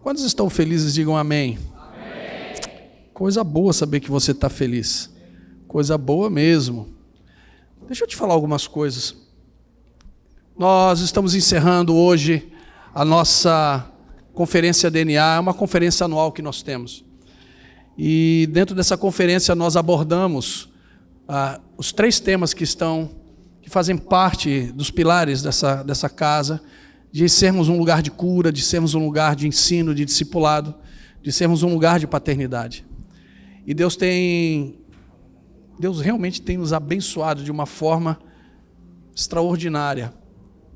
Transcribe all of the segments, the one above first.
Quantos estão felizes, digam amém. Amém. Coisa boa saber que você está feliz. Coisa boa mesmo. Deixa eu te falar algumas coisas. Nós estamos encerrando hoje a nossa conferência DNA, é uma conferência anual que nós temos. E dentro dessa conferência nós abordamos os 3 temas que fazem parte dos pilares dessa casa, de sermos um lugar de cura, de sermos um lugar de ensino, de discipulado, de sermos um lugar de paternidade. E Deus realmente tem nos abençoado de uma forma extraordinária.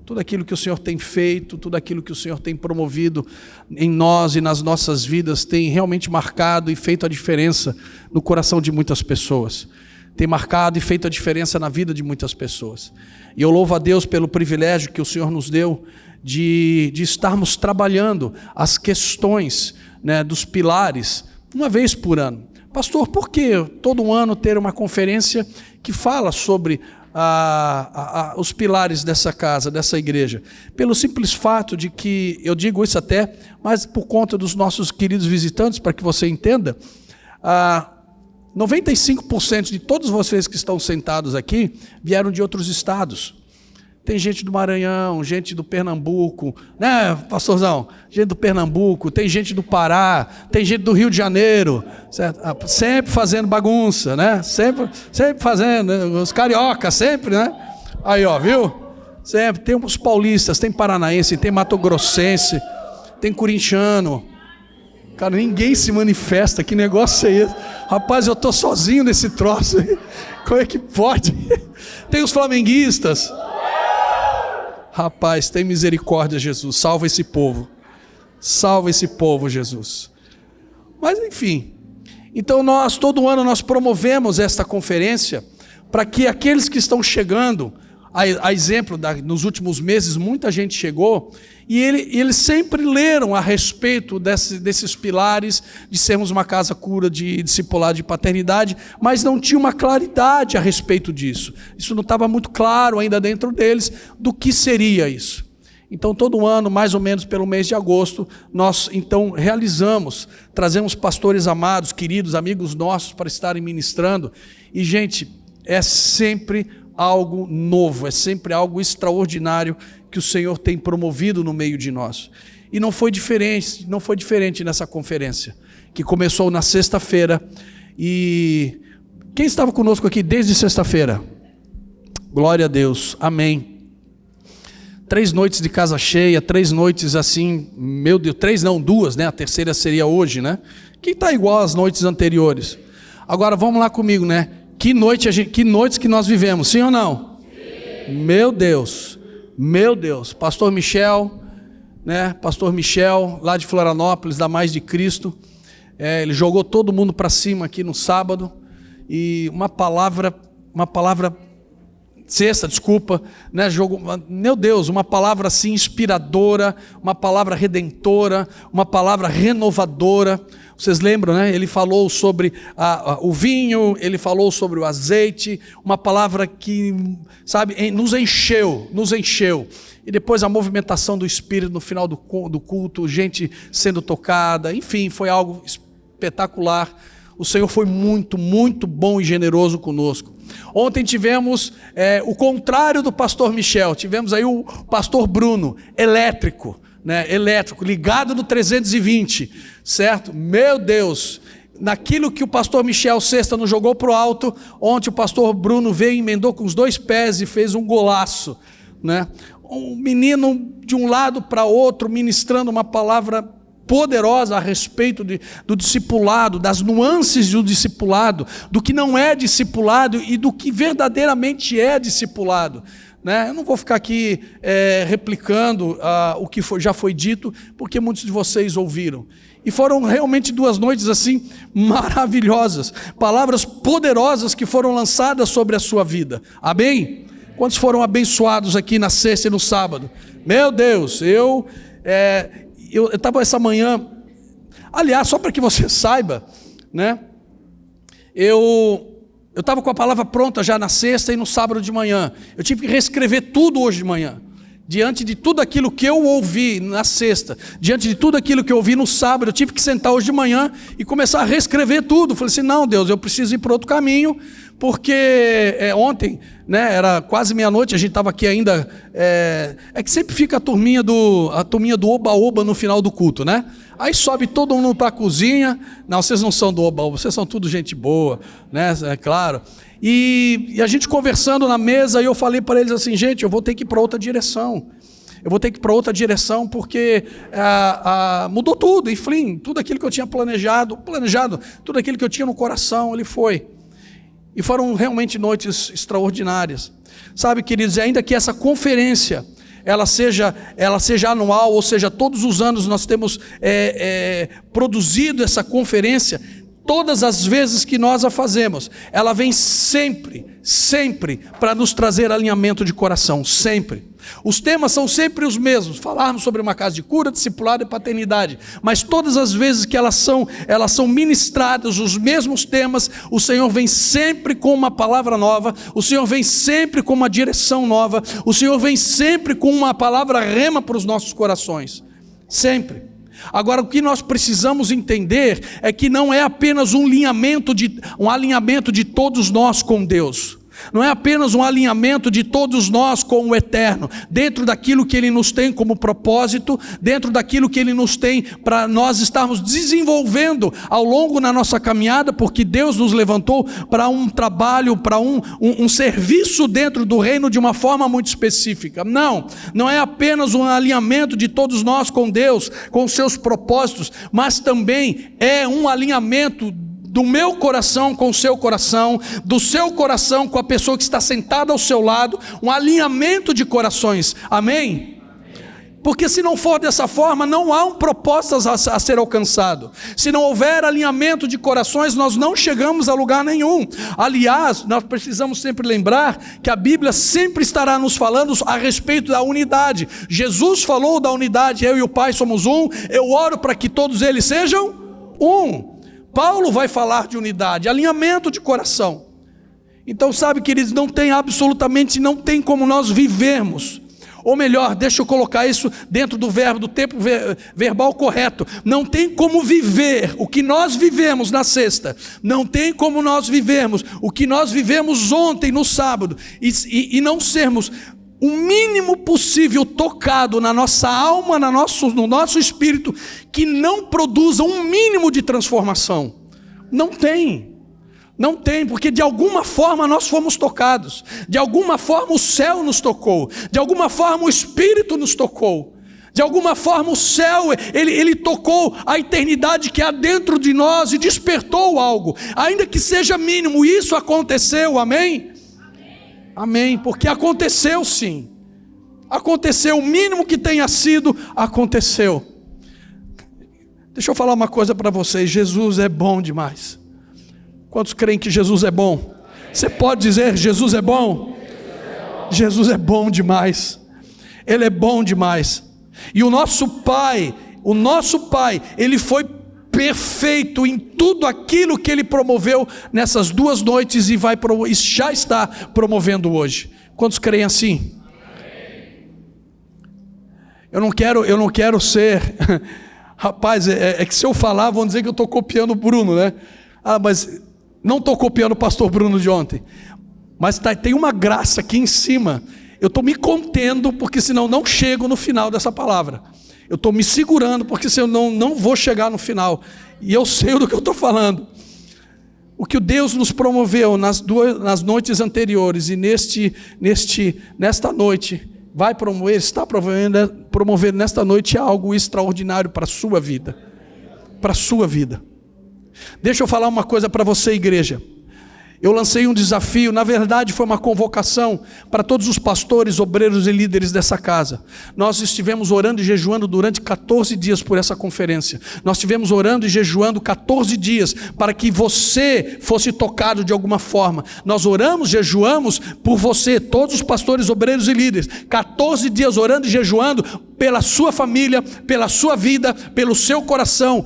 Tudo aquilo que o Senhor tem feito, tudo aquilo que o Senhor tem promovido em nós e nas nossas vidas, tem realmente marcado e feito a diferença no coração de muitas pessoas. Tem marcado e feito a diferença na vida de muitas pessoas. E eu louvo a Deus pelo privilégio que o Senhor nos deu de estarmos trabalhando as questões, né, dos pilares, uma vez por ano. Pastor, por que todo ano ter uma conferência que fala sobre os pilares dessa casa, dessa igreja? Pelo simples fato de que, eu digo isso até, mas por conta dos nossos queridos visitantes, para que você entenda, 95% de todos vocês que estão sentados aqui vieram de outros estados. Tem gente do Maranhão, gente do Pernambuco, né, pastorzão? Gente do Pernambuco, tem gente do Pará, tem gente do Rio de Janeiro, certo? Sempre fazendo bagunça, né? Sempre fazendo, né? Os cariocas, sempre, né? Aí, ó, viu? Sempre, tem os paulistas, tem paranaense, tem matogrossense, tem corintiano. Cara, ninguém se manifesta, que negócio é esse? Rapaz, eu estou sozinho nesse troço aí. Como é que pode? Tem os flamenguistas. Rapaz, tem misericórdia, Jesus. Salva esse povo. Salva esse povo, Jesus. Mas enfim. Então todo ano nós promovemos esta conferência para que aqueles que estão chegando, a exemplo, nos últimos meses, muita gente chegou, e eles sempre leram a respeito desses pilares, de sermos uma casa cura, de discipulado, de paternidade, mas não tinha uma claridade a respeito disso. Isso não estava muito claro ainda dentro deles, do que seria isso. Então, todo ano, mais ou menos pelo mês de agosto, nós então trazemos pastores amados, queridos, amigos nossos, para estarem ministrando, e gente, é sempre algo novo, é sempre algo extraordinário que o Senhor tem promovido no meio de nós. E não foi diferente nessa conferência, que começou na sexta-feira. E quem estava conosco aqui desde sexta-feira? Glória a Deus, amém. 3 noites de casa cheia, 3 noites assim, meu Deus, 3 não, 2, né? A terceira seria hoje, né? Que está igual às noites anteriores. Agora vamos lá comigo, né? Que noites que nós vivemos, sim ou não? Sim. Meu Deus, pastor Michel, né? Pastor Michel, lá de Florianópolis, da Mais de Cristo, ele jogou todo mundo para cima aqui no sábado, e uma palavra, sexta, desculpa, né? Meu Deus, uma palavra assim inspiradora, uma palavra redentora, uma palavra renovadora. Vocês lembram, né? Ele falou sobre o vinho, ele falou sobre o azeite, uma palavra que, sabe, nos encheu. E depois a movimentação do Espírito no final do culto, gente sendo tocada, enfim, foi algo espetacular. O Senhor foi muito, muito bom e generoso conosco. Ontem tivemos o contrário do pastor Michel, tivemos aí o pastor Bruno, elétrico, ligado no 320, certo? Meu Deus, naquilo que o pastor Michel sexta nos jogou para o alto, ontem o pastor Bruno veio e emendou com os 2 pés e fez um golaço, né? Um menino de um lado para outro, ministrando uma palavra poderosa a respeito do discipulado, das nuances do discipulado, do que não é discipulado e do que verdadeiramente é discipulado. Eu não vou ficar aqui replicando o que já foi dito, porque muitos de vocês ouviram. E foram realmente 2 noites assim maravilhosas, palavras poderosas que foram lançadas sobre a sua vida. Amém? Quantos foram abençoados aqui na sexta e no sábado? Meu Deus, eu estava essa manhã, aliás, só para que você saiba, né? Eu estava com a palavra pronta já na sexta e no sábado de manhã. Eu tive que reescrever tudo hoje de manhã. diante de tudo aquilo que eu ouvi na sexta, diante de tudo aquilo que eu ouvi no sábado, eu tive que sentar hoje de manhã e começar a reescrever tudo. Falei assim, não, Deus, eu preciso ir para outro caminho, porque ontem, né, era quase meia-noite, a gente estava aqui ainda, é que sempre fica a turminha do oba-oba no final do culto, né? Aí sobe todo mundo para a cozinha. Não, vocês não são do oba-oba, vocês são tudo gente boa, né? É claro. E a gente conversando na mesa, e eu falei para eles assim, gente, eu vou ter que ir para outra direção. Eu vou ter que ir para outra direção, porque mudou tudo, enfim, tudo aquilo que eu tinha planejado, tudo aquilo que eu tinha no coração, ele foi. E foram realmente noites extraordinárias. Sabe, queridos, ainda que essa conferência ela seja anual, ou seja, todos os anos nós temos produzido essa conferência, todas as vezes que nós a fazemos, ela vem sempre para nos trazer alinhamento de coração, sempre. Os temas são sempre os mesmos, falarmos sobre uma casa de cura, discipulado e paternidade, mas todas as vezes que elas são ministradas, os mesmos temas, o Senhor vem sempre com uma palavra nova, o Senhor vem sempre com uma direção nova, o Senhor vem sempre com uma palavra rema para os nossos corações, sempre. Agora, o que nós precisamos entender é que não é apenas um alinhamento de todos nós com Deus. Não é apenas um alinhamento de todos nós com o Eterno, dentro daquilo que Ele nos tem como propósito, dentro daquilo que Ele nos tem para nós estarmos desenvolvendo ao longo da nossa caminhada, porque Deus nos levantou para um trabalho, para um serviço dentro do reino de uma forma muito específica. Não é apenas um alinhamento de todos nós com Deus, com os seus propósitos, mas também é um alinhamento do meu coração com o seu coração, do seu coração com a pessoa que está sentada ao seu lado, um alinhamento de corações, amém? Porque se não for dessa forma, não há um propósito a ser alcançado. Se não houver alinhamento de corações, nós não chegamos a lugar nenhum. Aliás, nós precisamos sempre lembrar que a Bíblia sempre estará nos falando a respeito da unidade. Jesus falou da unidade, eu e o Pai somos um, eu oro para que todos eles sejam um. Paulo vai falar de unidade, alinhamento de coração. Então, sabe, queridos, não tem como nós vivermos, ou melhor, deixa eu colocar isso dentro do verbo, do tempo verbal correto. Não tem como viver o que nós vivemos na sexta, não tem como nós vivermos o que nós vivemos ontem no sábado, e não sermos o mínimo possível tocado na nossa alma, no nosso espírito, que não produza um mínimo de transformação. Não tem, porque de alguma forma nós fomos tocados, de alguma forma o céu nos tocou, de alguma forma o Espírito nos tocou, de alguma forma o céu, ele tocou a eternidade que há dentro de nós e despertou algo, ainda que seja mínimo. Isso aconteceu, amém? Amém, porque aconteceu sim, aconteceu, o mínimo que tenha sido, aconteceu. Deixa eu falar uma coisa para vocês, Jesus é bom demais. Quantos creem que Jesus é bom? Você pode dizer, Jesus é bom? Jesus é bom demais, Ele é bom demais. E o nosso Pai, Ele foi perfeito em tudo aquilo que Ele promoveu nessas 2 noites e já está promovendo hoje. Quantos creem assim? Eu não quero ser, rapaz, é que se eu falar vão dizer que eu estou copiando o Bruno, né? Mas não estou copiando o pastor Bruno de ontem, mas tem uma graça aqui em cima. Eu estou me contendo, porque senão não chego no final dessa palavra. Eu estou me segurando, porque senão não vou chegar no final. E eu sei do que eu estou falando. O que o Deus nos promoveu nas noites anteriores e nesta noite, está promovendo nesta noite algo extraordinário para a sua vida. Para a sua vida. Deixa eu falar uma coisa para você, igreja. Eu lancei um desafio, na verdade foi uma convocação para todos os pastores, obreiros e líderes dessa casa. Nós estivemos orando e jejuando durante 14 dias por essa conferência. Nós estivemos orando e jejuando 14 dias para que você fosse tocado de alguma forma. Nós oramos, jejuamos por você, todos os pastores, obreiros e líderes. 14 dias orando e jejuando pela sua família, pela sua vida, pelo seu coração.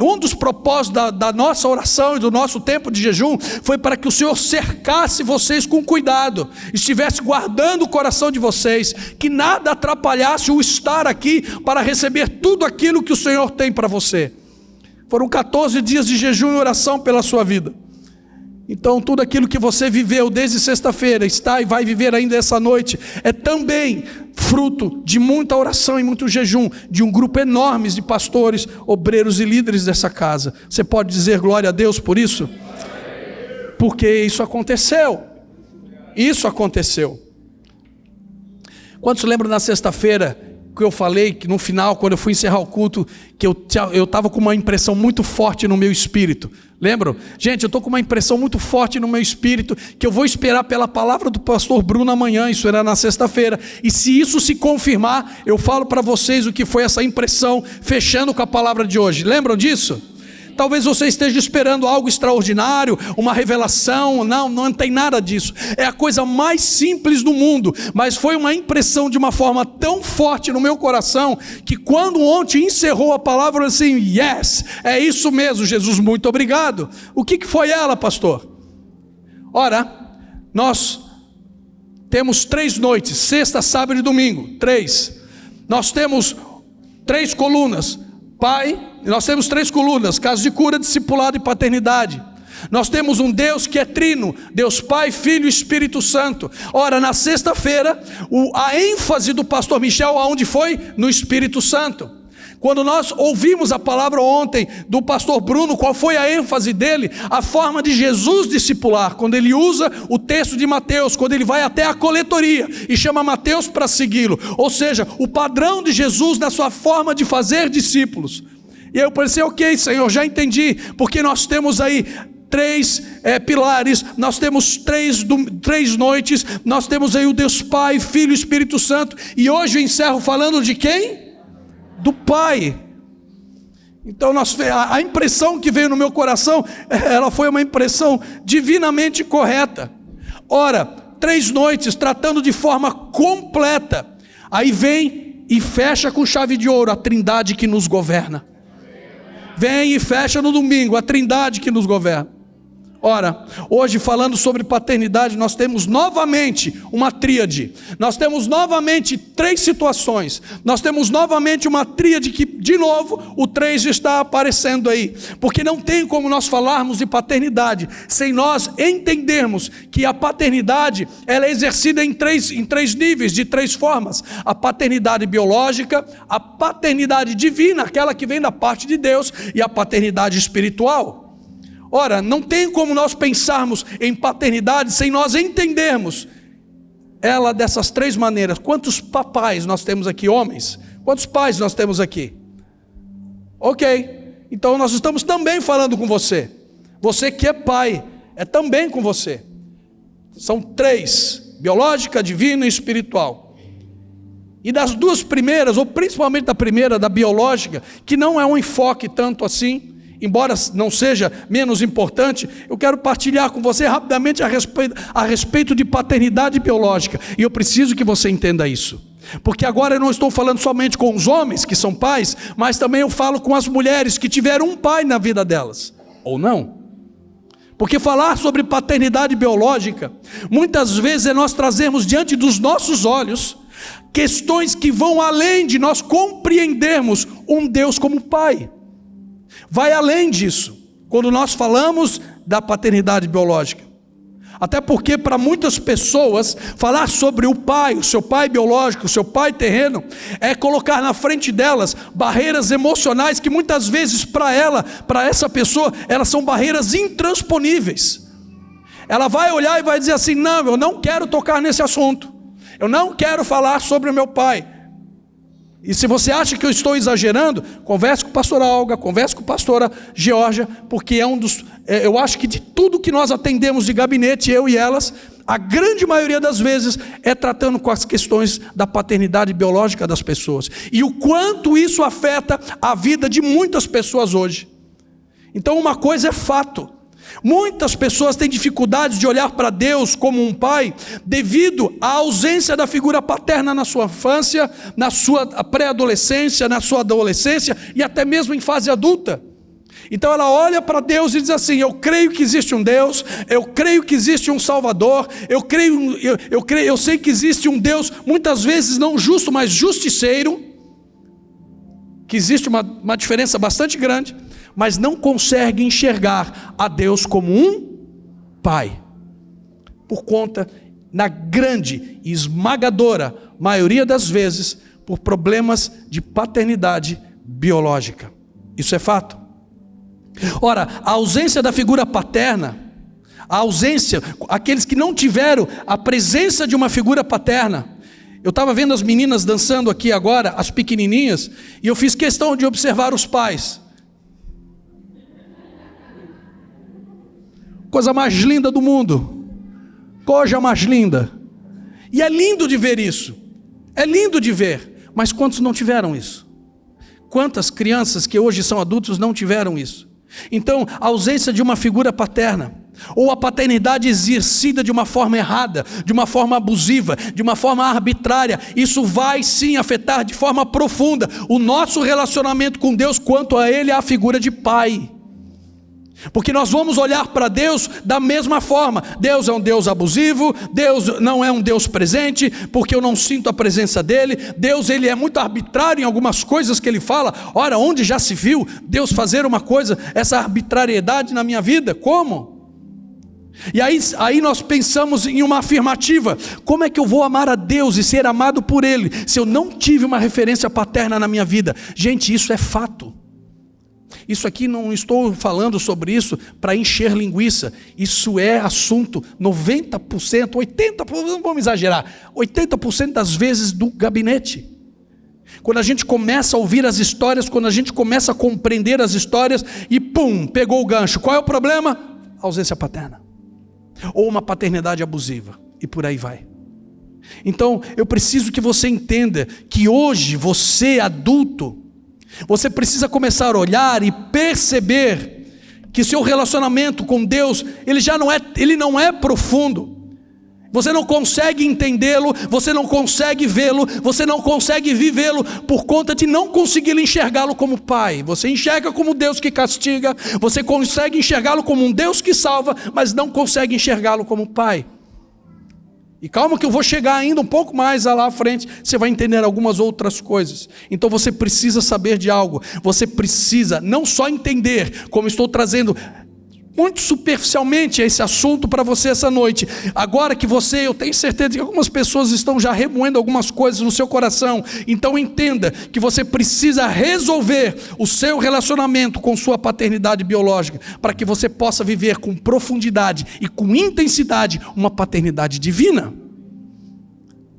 um dos propósitos da nossa oração e do nosso tempo de jejum foi para que o Senhor cercasse vocês com cuidado, estivesse guardando o coração de vocês, que nada atrapalhasse o estar aqui para receber tudo aquilo que o Senhor tem para você. Foram 14 dias de jejum e oração pela sua vida. Então tudo aquilo que você viveu desde sexta-feira, está e vai viver ainda essa noite, é também fruto de muita oração e muito jejum, de um grupo enorme de pastores, obreiros e líderes dessa casa. Você pode dizer glória a Deus por isso? Porque isso aconteceu. Isso aconteceu. Quantos lembram na sexta-feira que eu falei que no final, quando eu fui encerrar o culto, que eu estava com uma impressão muito forte no meu espírito? Lembram? Gente, eu estou com uma impressão muito forte no meu espírito, que eu vou esperar pela palavra do pastor Bruno amanhã, isso era na sexta-feira, e se isso se confirmar, eu falo para vocês o que foi essa impressão, fechando com a palavra de hoje. Lembram disso? Talvez você esteja esperando algo extraordinário, uma revelação. Não tem nada disso. É a coisa mais simples do mundo, mas foi uma impressão de uma forma tão forte no meu coração, que quando ontem encerrou a palavra, assim, yes, é isso mesmo, Jesus, muito obrigado. O que foi ela, pastor? Ora, nós temos 3 noites, sexta, sábado e domingo, 3. Nós temos 3 colunas. Pai, nós temos 3 colunas: casa de cura, discipulado e paternidade. Nós temos um Deus que é trino, Deus Pai, Filho e Espírito Santo. Ora, na sexta-feira, a ênfase do pastor Michel, aonde foi? No Espírito Santo. Quando nós ouvimos a palavra ontem do pastor Bruno, qual foi a ênfase dele? A forma de Jesus discipular, quando ele usa o texto de Mateus, quando ele vai até a coletoria e chama Mateus para segui-lo, ou seja, o padrão de Jesus na sua forma de fazer discípulos. E aí eu pensei, ok, Senhor, já entendi, porque nós temos aí 3 pilares, nós temos 3 noites, nós temos aí o Deus Pai, Filho e Espírito Santo, e hoje eu encerro falando de quem? Do Pai. Então a impressão que veio no meu coração, ela foi uma impressão divinamente correta. Ora, 3 noites tratando de forma completa, aí vem e fecha com chave de ouro a trindade que nos governa. Vem e fecha no domingo a trindade que nos governa. Ora, hoje falando sobre paternidade, nós temos novamente uma tríade, nós temos novamente 3 situações, nós temos novamente uma tríade que, de novo, o 3 está aparecendo aí, porque não tem como nós falarmos de paternidade, sem nós entendermos que a paternidade, ela é exercida em três níveis, de 3 formas: a paternidade biológica, a paternidade divina, aquela que vem da parte de Deus, e a paternidade espiritual. Ora, não tem como nós pensarmos em paternidade sem nós entendermos ela dessas 3 maneiras. Quantos papais nós temos aqui, homens? Quantos pais nós temos aqui? Ok, então nós estamos também falando com você. Você que é pai, é também com você. São 3, biológica, divina e espiritual. E das 2 primeiras, ou principalmente da primeira, da biológica, que não é um enfoque tanto assim, embora não seja menos importante, eu quero partilhar com você rapidamente a respeito de paternidade biológica, e eu preciso que você entenda isso, porque agora eu não estou falando somente com os homens que são pais, mas também eu falo com as mulheres que tiveram um pai na vida delas, ou não. Porque falar sobre paternidade biológica, muitas vezes é nós trazermos diante dos nossos olhos questões que vão além de nós compreendermos um Deus como Pai. Vai além disso, quando nós falamos da paternidade biológica. Até porque para muitas pessoas, falar sobre o pai, o seu pai biológico, o seu pai terreno, é colocar na frente delas barreiras emocionais que muitas vezes para essa pessoa, elas são barreiras intransponíveis. Ela vai olhar e vai dizer assim: não, eu não quero tocar nesse assunto, eu não quero falar sobre o meu pai. E se você acha que eu estou exagerando, converse com a pastora Olga, converse com a pastora Georgia, porque eu acho que de tudo que nós atendemos de gabinete, eu e elas, a grande maioria das vezes é tratando com as questões da paternidade biológica das pessoas, e o quanto isso afeta a vida de muitas pessoas hoje. Então uma coisa é fato: muitas pessoas têm dificuldades de olhar para Deus como um pai, devido à ausência da figura paterna na sua infância, na sua pré-adolescência, na sua adolescência e até mesmo em fase adulta. Então ela olha para Deus e diz assim: eu creio que existe um Deus, eu creio que existe um Salvador, eu sei que existe um Deus, muitas vezes não justo, mas justiceiro, que existe uma diferença bastante grande, mas não consegue enxergar a Deus como um pai, por conta, na grande e esmagadora maioria das vezes, por problemas de paternidade biológica. Isso é fato. Ora, a ausência da figura paterna, aqueles que não tiveram a presença de uma figura paterna. Eu estava vendo as meninas dançando aqui agora, as pequenininhas, e eu fiz questão de observar os pais. Coisa mais linda do mundo, coisa mais linda. E é lindo de ver isso, é lindo de ver, mas quantos não tiveram isso? Quantas crianças que hoje são adultos não tiveram isso? Então, a ausência de uma figura paterna, ou a paternidade exercida de uma forma errada, de uma forma abusiva, de uma forma arbitrária, isso vai sim afetar de forma profunda o nosso relacionamento com Deus quanto a Ele, a figura de pai. Porque nós vamos olhar para Deus da mesma forma. Deus é um Deus abusivo, Deus não é um Deus presente, porque eu não sinto a presença dEle. Deus, Ele é muito arbitrário em algumas coisas que Ele fala. Ora, onde já se viu Deus fazer uma coisa, essa arbitrariedade na minha vida? Como? E aí nós pensamos em uma afirmativa: como é que eu vou amar a Deus e ser amado por Ele, se eu não tive uma referência paterna na minha vida? Gente, isso é fato. Isso aqui não estou falando sobre isso para encher linguiça. Isso é assunto 90%, 80%, não vamos exagerar, 80% das vezes do gabinete. Quando a gente começa a ouvir as histórias, quando a gente começa a compreender as histórias e pum, pegou o gancho. Qual é o problema? A ausência paterna. Ou uma paternidade abusiva. E por aí vai. Então, eu preciso que você entenda que hoje, você adulto, você precisa começar a olhar e perceber que seu relacionamento com Deus, ele não é profundo. Você não consegue entendê-lo, você não consegue vê-lo, você não consegue vivê-lo por conta de não conseguir enxergá-lo como pai. Você enxerga como Deus que castiga, você consegue enxergá-lo como um Deus que salva, mas não consegue enxergá-lo como pai. E calma que eu vou chegar ainda um pouco mais lá à frente, você vai entender algumas outras coisas. Então você precisa saber de algo, você precisa não só entender, como estou trazendo muito superficialmente esse assunto para você essa noite. Agora que eu tenho certeza que algumas pessoas estão já remoendo algumas coisas no seu coração. Então entenda que você precisa resolver o seu relacionamento com sua paternidade biológica, para que você possa viver com profundidade e com intensidade uma paternidade divina.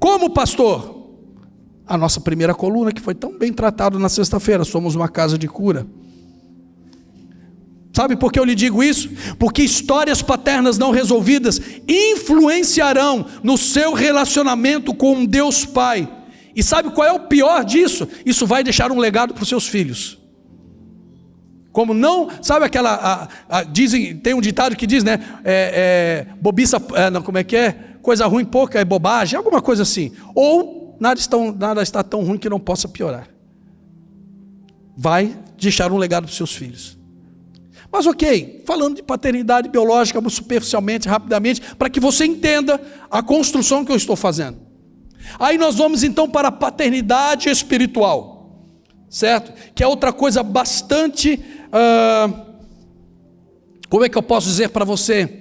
Como, pastor? A nossa primeira coluna, que foi tão bem tratada na sexta-feira, somos uma casa de cura. Sabe por que eu lhe digo isso? Porque histórias paternas não resolvidas influenciarão no seu relacionamento com um Deus Pai. E sabe qual é o pior disso? Isso vai deixar um legado para os seus filhos. Como não, sabe aquela, dizem, tem um ditado que diz, né? Bobiça, como é que é? Coisa ruim pouca é bobagem, alguma coisa assim. Ou nada está tão ruim que não possa piorar. Vai deixar um legado para os seus filhos. Mas ok, falando de paternidade biológica superficialmente, rapidamente, para que você entenda a construção que eu estou fazendo. Aí nós vamos então para a paternidade espiritual, certo? Que é outra coisa bastante, como é que eu posso dizer para você?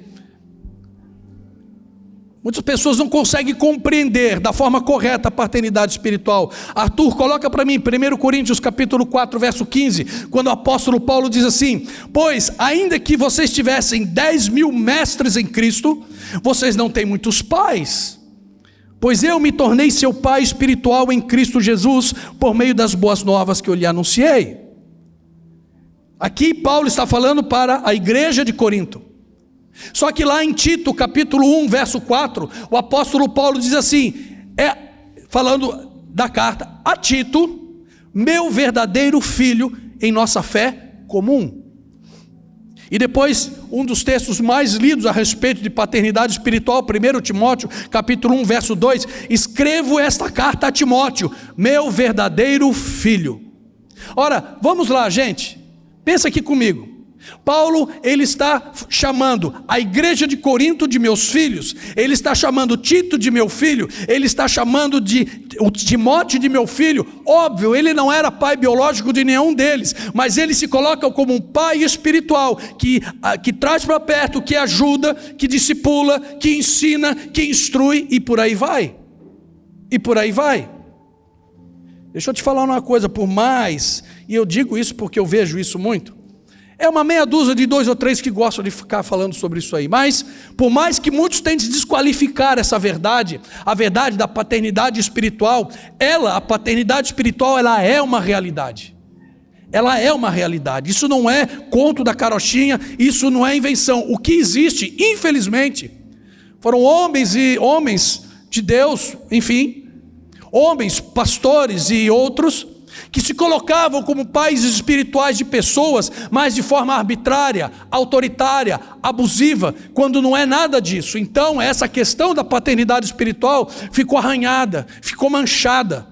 Muitas pessoas não conseguem compreender da forma correta a paternidade espiritual. Arthur, coloca para mim 1 Coríntios capítulo 4, verso 15, quando o apóstolo Paulo diz assim: pois ainda que vocês tivessem 10.000 mestres em Cristo, vocês não têm muitos pais. Pois eu me tornei seu pai espiritual em Cristo Jesus, por meio das boas novas que eu lhe anunciei. Aqui Paulo está falando para a igreja de Corinto. Só que lá em Tito, capítulo 1, verso 4, o apóstolo Paulo diz assim, falando da carta a Tito, meu verdadeiro filho em nossa fé comum. E depois, um dos textos mais lidos a respeito de paternidade espiritual, 1 Timóteo, capítulo 1, verso 2, escrevo esta carta a Timóteo, meu verdadeiro filho. Ora, vamos lá, gente, Pensa aqui comigo. Paulo, ele está chamando a igreja de Corinto de meus filhos, ele está chamando Tito de meu filho, ele está chamando o Timóteo de meu filho. Óbvio, ele não era pai biológico de nenhum deles, mas ele se coloca como um pai espiritual, que traz para perto, que ajuda, que discipula, que ensina, que instrui, e por aí vai. E por aí vai. Deixa eu te falar uma coisa, por mais, e eu digo isso porque eu vejo isso muito, é uma meia dúzia de 2 ou 3 que gostam de ficar falando sobre isso aí, mas por mais que muitos tentem desqualificar essa verdade, a verdade da paternidade espiritual, a paternidade espiritual, ela é uma realidade. Ela é uma realidade. Isso não é conto da carochinha, isso não é invenção. O que existe, infelizmente, foram homens de Deus, enfim, homens, pastores e outros, que se colocavam como pais espirituais de pessoas, mas de forma arbitrária, autoritária, abusiva, quando não é nada disso. Então essa questão da paternidade espiritual ficou arranhada, ficou manchada.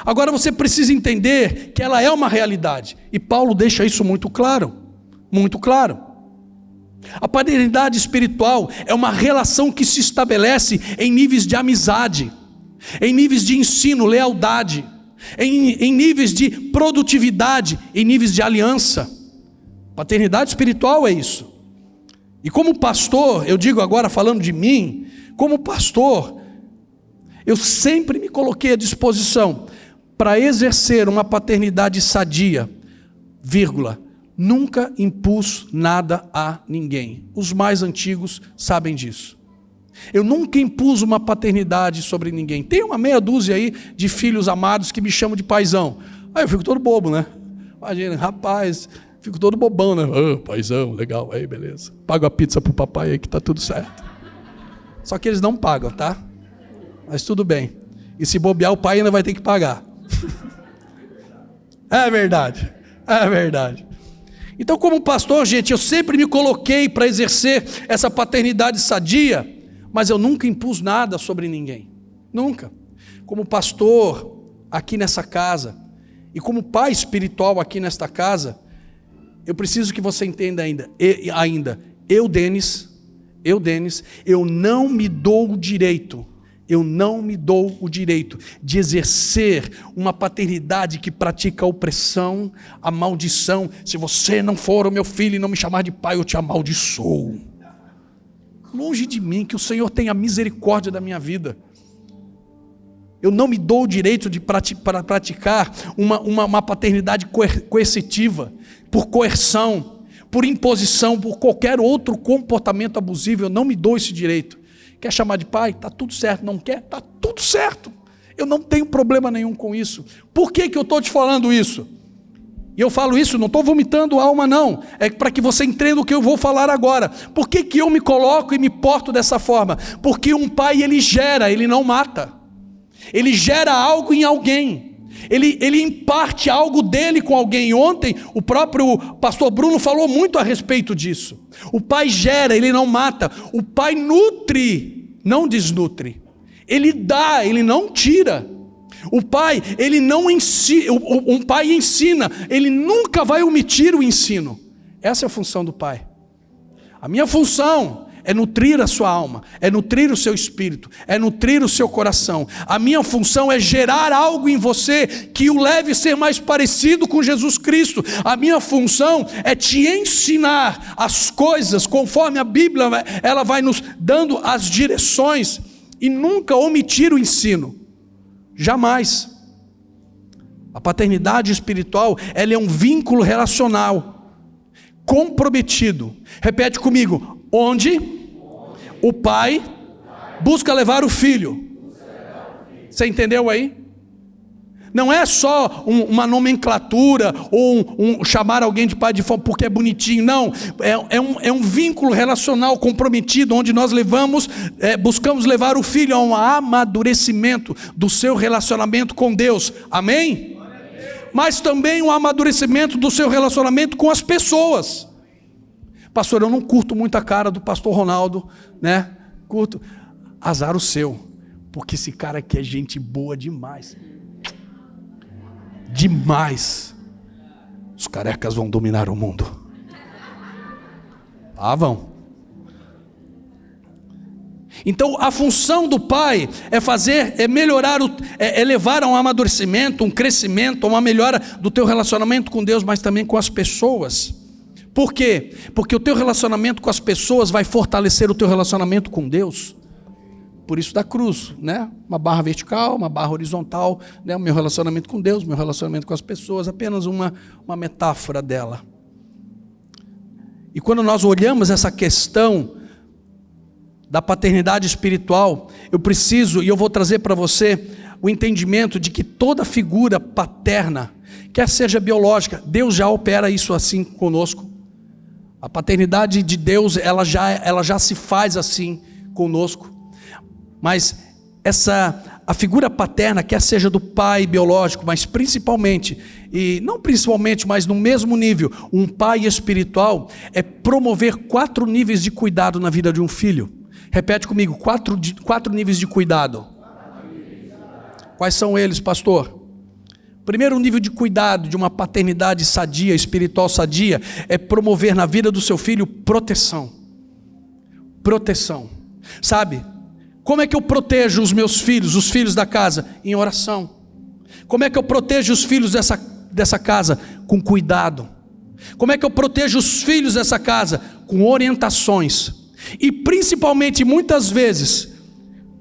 Agora você precisa entender que ela é uma realidade, e Paulo deixa isso muito claro, muito claro. A paternidade espiritual é uma relação que se estabelece em níveis de amizade, em níveis de ensino, lealdade, em níveis de produtividade, em níveis de aliança. Paternidade espiritual é isso. E como pastor, eu digo agora falando de mim, como pastor, eu sempre me coloquei à disposição para exercer uma paternidade sadia, nunca impus nada a ninguém. Os mais antigos sabem disso. Eu nunca impus uma paternidade sobre ninguém. Tem uma meia dúzia aí de filhos amados que me chamam de paizão. Aí eu fico todo bobo, né? Imagina, rapaz, fico todo bobão, né? Paizão, legal, aí beleza. Pago a pizza pro papai aí que tá tudo certo. Só que eles não pagam, tá? Mas tudo bem. E se bobear, o pai ainda vai ter que pagar. É verdade, é verdade. Então, como pastor, gente, eu sempre me coloquei para exercer essa paternidade sadia, mas eu nunca impus nada sobre ninguém, nunca. Como pastor aqui nessa casa, e como pai espiritual aqui nesta casa, eu preciso que você entenda eu, Denis, eu não me dou o direito de exercer uma paternidade que pratica a opressão, a maldição. Se você não for o meu filho e não me chamar de pai, eu te amaldiçoo. Longe de mim, que o Senhor tenha misericórdia da minha vida. Eu não me dou o direito de praticar uma paternidade coercitiva, por coerção, por imposição, por qualquer outro comportamento abusivo. Eu não me dou esse direito. Quer chamar de pai? Está tudo certo. Não quer? Está tudo certo. Eu não tenho problema nenhum com isso. Por que eu estou te falando isso? E eu falo isso, não estou vomitando alma não, é para que você entenda o que eu vou falar agora. Por que eu me coloco e me porto dessa forma? Porque um pai, ele gera, ele não mata. Ele gera algo em alguém, ele imparte algo dele com alguém. Ontem o próprio pastor Bruno falou muito a respeito disso. O pai gera, ele não mata. O pai nutre, não desnutre. Ele dá, ele não tira. O pai, ele não ensina, um pai ensina, ele nunca vai omitir o ensino. Essa é a função do pai. A minha função é nutrir a sua alma, é nutrir o seu espírito, é nutrir o seu coração. A minha função é gerar algo em você que o leve a ser mais parecido com Jesus Cristo. A minha função é te ensinar as coisas conforme a Bíblia, ela vai nos dando as direções, e nunca omitir o ensino. Jamais. A paternidade espiritual, ela é um vínculo relacional, comprometido. Repete comigo: onde o pai busca levar o filho. Você entendeu aí? Não é só uma nomenclatura ou chamar alguém de pai de forma porque é bonitinho, não. É um vínculo relacional comprometido, onde nós buscamos levar o filho a um amadurecimento do seu relacionamento com Deus. Amém? Mas também um amadurecimento do seu relacionamento com as pessoas. Pastor, eu não curto muito a cara do pastor Ronaldo, né? Curto. Azar o seu, porque esse cara aqui é gente boa demais. demais. Os carecas vão dominar o mundo. Ah, vão. Então a função do pai é melhorar, é levar a um amadurecimento, um crescimento, uma melhora do teu relacionamento com Deus, mas também com as pessoas. Por quê? Porque o teu relacionamento com as pessoas vai fortalecer o teu relacionamento com Deus. Por isso da cruz, né? Uma barra vertical, uma barra horizontal, né? O meu relacionamento com Deus, meu relacionamento com as pessoas, apenas uma metáfora dela. E quando nós olhamos essa questão da paternidade espiritual, eu vou trazer para você o entendimento de que toda figura paterna, quer seja biológica, Deus já opera isso assim conosco. A paternidade de Deus, ela já se faz assim conosco. Mas a figura paterna, quer seja do pai biológico, mas principalmente, e não principalmente, mas no mesmo nível, um pai espiritual, é promover 4 níveis de cuidado na vida de um filho. Repete comigo, 4 níveis de cuidado. Quais são eles, pastor? Primeiro nível de cuidado de uma paternidade sadia, espiritual sadia, é promover na vida do seu filho proteção. Proteção. Sabe? Como é que eu protejo os meus filhos, os filhos da casa? Em oração. Como é que eu protejo os filhos dessa casa? Com cuidado. Como é que eu protejo os filhos dessa casa? Com orientações. E principalmente, muitas vezes,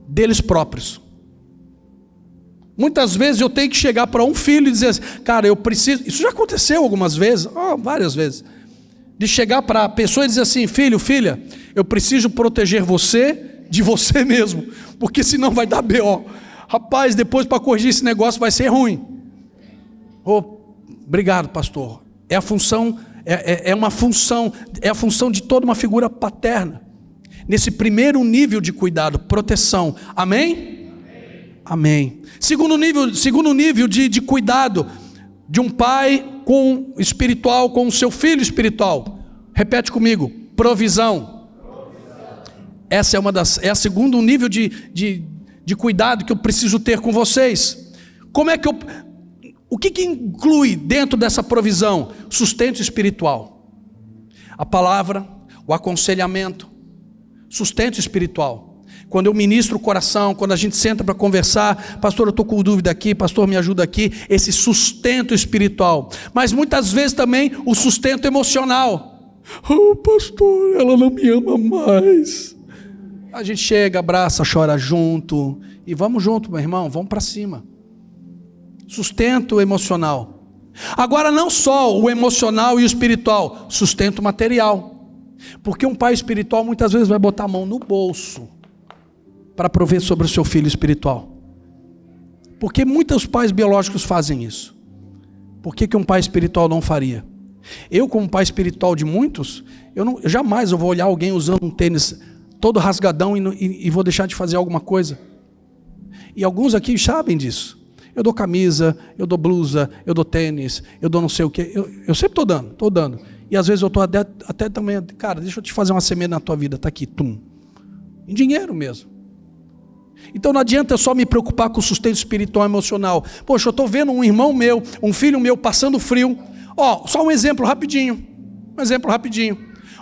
deles próprios. Muitas vezes eu tenho que chegar para um filho e dizer assim, cara, eu preciso... Isso já aconteceu algumas vezes, várias vezes. De chegar para a pessoa e dizer assim, filho, filha, eu preciso proteger você de você mesmo, porque senão vai dar B.O. Rapaz, depois para corrigir esse negócio vai ser ruim. Obrigado, pastor. É a função de toda uma figura paterna. Nesse primeiro nível de cuidado, proteção. Amém? Amém. Segundo nível de cuidado de um pai espiritual com o seu filho espiritual. Repete comigo, provisão. Essa é a segundo nível de cuidado que eu preciso ter com vocês. O que inclui dentro dessa provisão? Sustento espiritual. A palavra, o aconselhamento, sustento espiritual. Quando eu ministro o coração, quando a gente senta para conversar, pastor, eu estou com dúvida aqui, pastor, me ajuda aqui, esse sustento espiritual. Mas muitas vezes também o sustento emocional. Pastor, ela não me ama mais. A gente chega, abraça, chora junto, e vamos junto, meu irmão, vamos para cima. Sustento emocional. Agora não só o emocional e o espiritual, sustento material. Porque um pai espiritual muitas vezes vai botar a mão no bolso para prover sobre o seu filho espiritual. Porque muitos pais biológicos fazem isso. Por que um pai espiritual não faria? Eu, como pai espiritual de muitos, jamais eu vou olhar alguém usando um tênis todo rasgadão e vou deixar de fazer alguma coisa. E alguns aqui sabem disso. Eu dou camisa, eu dou blusa, eu dou tênis, eu dou não sei o que. Eu sempre estou dando. E às vezes eu estou até também, cara, deixa eu te fazer uma semente na tua vida, está aqui, em dinheiro mesmo. Então não adianta eu só me preocupar com o sustento espiritual e emocional. Poxa, eu estou vendo um irmão meu, um filho meu passando frio. Só um exemplo rapidinho.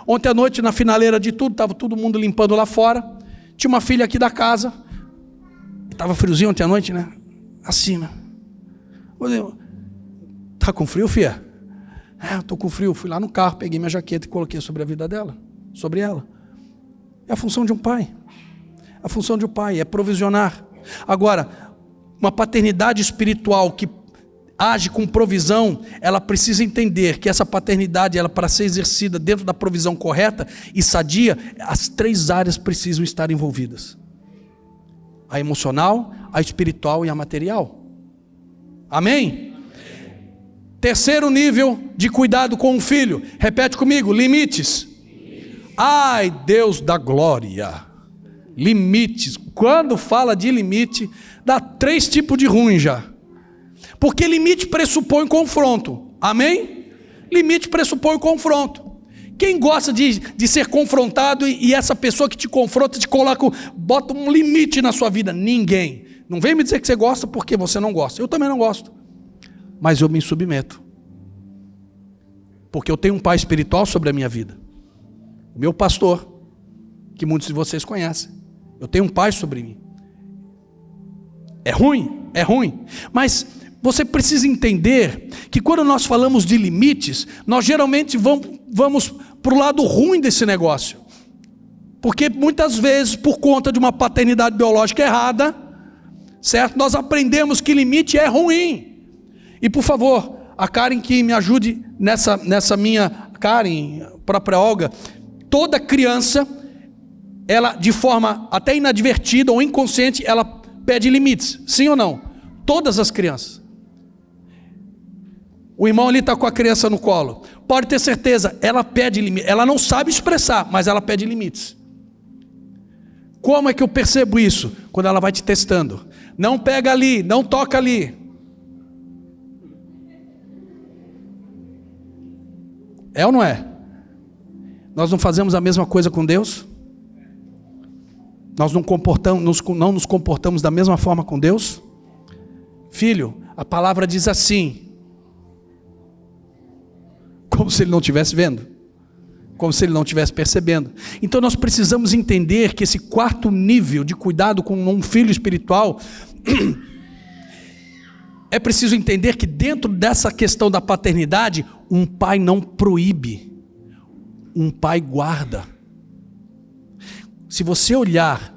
Ontem à noite, na finaleira de tudo, estava todo mundo limpando lá fora. Tinha uma filha aqui da casa. Estava friozinho ontem à noite, né? Assim, né? Tá com frio, filha? Estou com frio. Fui lá no carro, peguei minha jaqueta e coloquei sobre a vida dela. Sobre ela. É a função de um pai. A função de um pai é provisionar. Agora, uma paternidade espiritual que age com provisão, ela precisa entender que essa paternidade, ela para ser exercida dentro da provisão correta e sadia, as 3 áreas precisam estar envolvidas: a emocional, a espiritual e a material. Amém? Terceiro nível de cuidado com o filho. Repete comigo, limites. Ai, Deus da glória. Limites. Quando fala de limite, dá 3 tipos de ruim já. Porque limite pressupõe confronto. Amém? Limite pressupõe confronto. Quem gosta de ser confrontado e essa pessoa que te confronta bota um limite na sua vida? Ninguém. Não vem me dizer que você gosta porque você não gosta. Eu também não gosto. mas eu me submeto. Porque eu tenho um pai espiritual sobre a minha vida. O meu pastor, que muitos de vocês conhecem. Eu tenho um pai sobre mim. É ruim? É ruim. Mas você precisa entender que quando nós falamos de limites, nós geralmente vamos para o lado ruim desse negócio. Porque muitas vezes, por conta de uma paternidade biológica errada, certo? Nós aprendemos que limite é ruim. E por favor, a Karen que me ajude nessa minha... Karen, própria Olga, toda criança, ela de forma até inadvertida ou inconsciente, ela pede limites. Sim ou não? Todas as crianças. O irmão ali está com a criança no colo. Pode ter certeza, ela pede limites. Ela não sabe expressar, mas ela pede limites. Como é que eu percebo isso? Quando ela vai te testando. Não pega ali, não toca ali. É ou não é? Nós não fazemos a mesma coisa com Deus? Nós não nos comportamos da mesma forma com Deus? Filho, a palavra diz assim, como se ele não estivesse vendo, como se ele não estivesse percebendo. Então nós precisamos entender que esse quarto nível de cuidado com um filho espiritual, é preciso entender que dentro dessa questão da paternidade, um pai não proíbe, um pai guarda. Se você olhar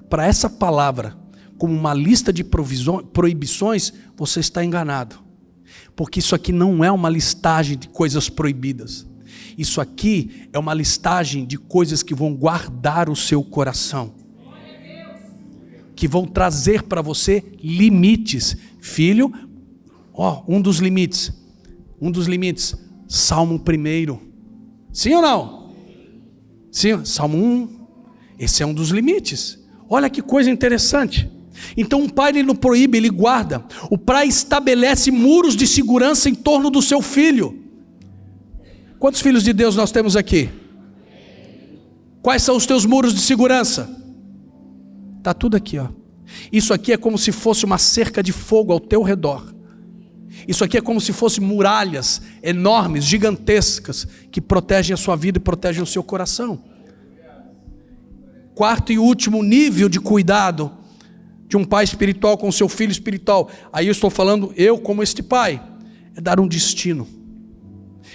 para essa palavra como uma lista de proibições, você está enganado. Porque isso aqui não é uma listagem de coisas proibidas. Isso aqui é uma listagem de coisas que vão guardar o seu coração. Que vão trazer para você limites. Filho, um dos limites, Salmo 1. Sim ou não? Sim, Salmo 1, esse é um dos limites. Olha que coisa interessante. Então um pai ele não proíbe, ele guarda. O pai estabelece muros de segurança em torno do seu filho. Quantos filhos de Deus nós temos aqui? Quais são os teus muros de segurança? Está tudo aqui, ó. Isso aqui é como se fosse uma cerca de fogo ao teu redor. Isso aqui é como se fossem muralhas enormes, gigantescas, que protegem a sua vida e protegem o seu coração. Quarto e último nível de cuidado de um pai espiritual com o seu filho espiritual. Aí eu estou falando, eu como este pai, é dar um destino.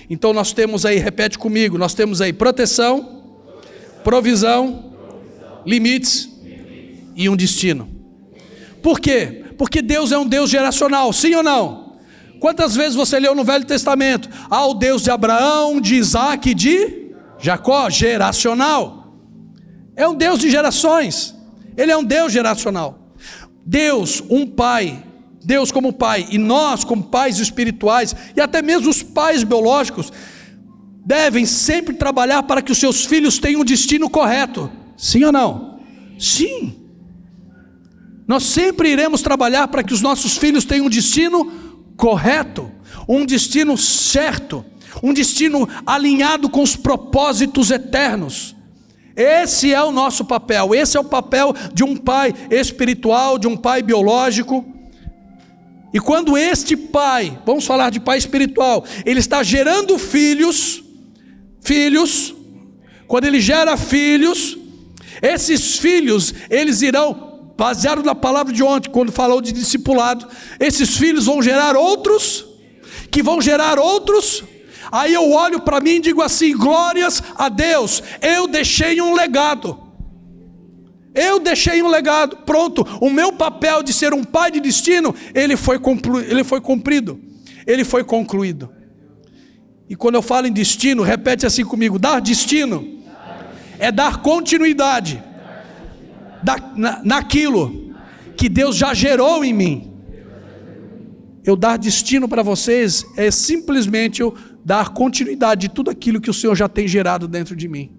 Então nós temos aí, repete comigo, nós temos aí proteção, provisão, limites e um destino. Por quê? Porque Deus é um Deus geracional, sim ou não? Quantas vezes você leu no Velho Testamento? O Deus de Abraão, de Isaac e de Jacó, geracional. É um Deus de gerações. Ele é um Deus geracional. Deus, um pai, Deus como pai, e nós como pais espirituais, e até mesmo os pais biológicos, devem sempre trabalhar para que os seus filhos tenham um destino correto. Sim ou não? Sim. Nós sempre iremos trabalhar para que os nossos filhos tenham um destino correto, um destino certo, um destino alinhado com os propósitos eternos. Esse é o nosso papel, esse é o papel de um pai espiritual, de um pai biológico. E quando este pai, vamos falar de pai espiritual, ele está gerando filhos, quando ele gera filhos, esses filhos, eles irão, baseado na palavra de ontem, quando falou de discipulado, esses filhos vão gerar outros, que vão gerar outros. Aí eu olho para mim e digo assim, glórias a Deus, eu deixei um legado, pronto, o meu papel de ser um pai de destino, ele foi cumprido, ele foi concluído. E quando eu falo em destino, repete assim comigo, dar destino, é dar continuidade, naquilo que Deus já gerou em mim. Eu dar destino para vocês é simplesmente eu dar continuidade de tudo aquilo que o Senhor já tem gerado dentro de mim.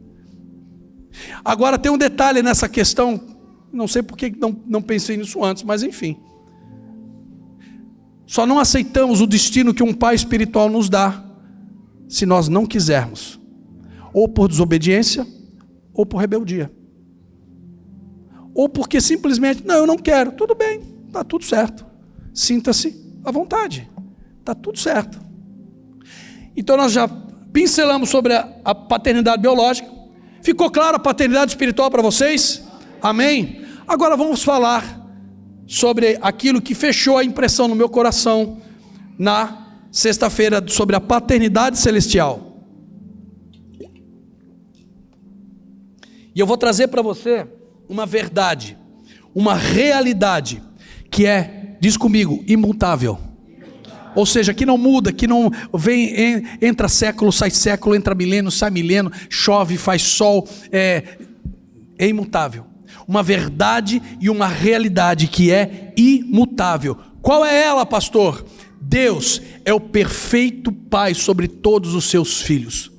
Agora tem um detalhe nessa questão, não sei porque não pensei nisso antes, mas enfim. Só não aceitamos o destino que um pai espiritual nos dá, se nós não quisermos, ou por desobediência, ou por rebeldia. Ou porque simplesmente, não, eu não quero, tudo bem, está tudo certo, sinta-se à vontade. Está tudo certo. Então nós já pincelamos sobre a paternidade biológica. Ficou claro a paternidade espiritual para vocês? Amém? Agora vamos falar sobre aquilo que fechou a impressão no meu coração na sexta-feira, sobre a paternidade celestial. E eu vou trazer para você uma verdade, uma realidade, que é, diz comigo, imutável. Ou seja, que não muda, que não vem, entra século, entra milênio, sai milênio, chove, faz sol, é imutável. Uma verdade e uma realidade que é imutável. Qual é ela, pastor? Deus é o perfeito Pai sobre todos os seus filhos.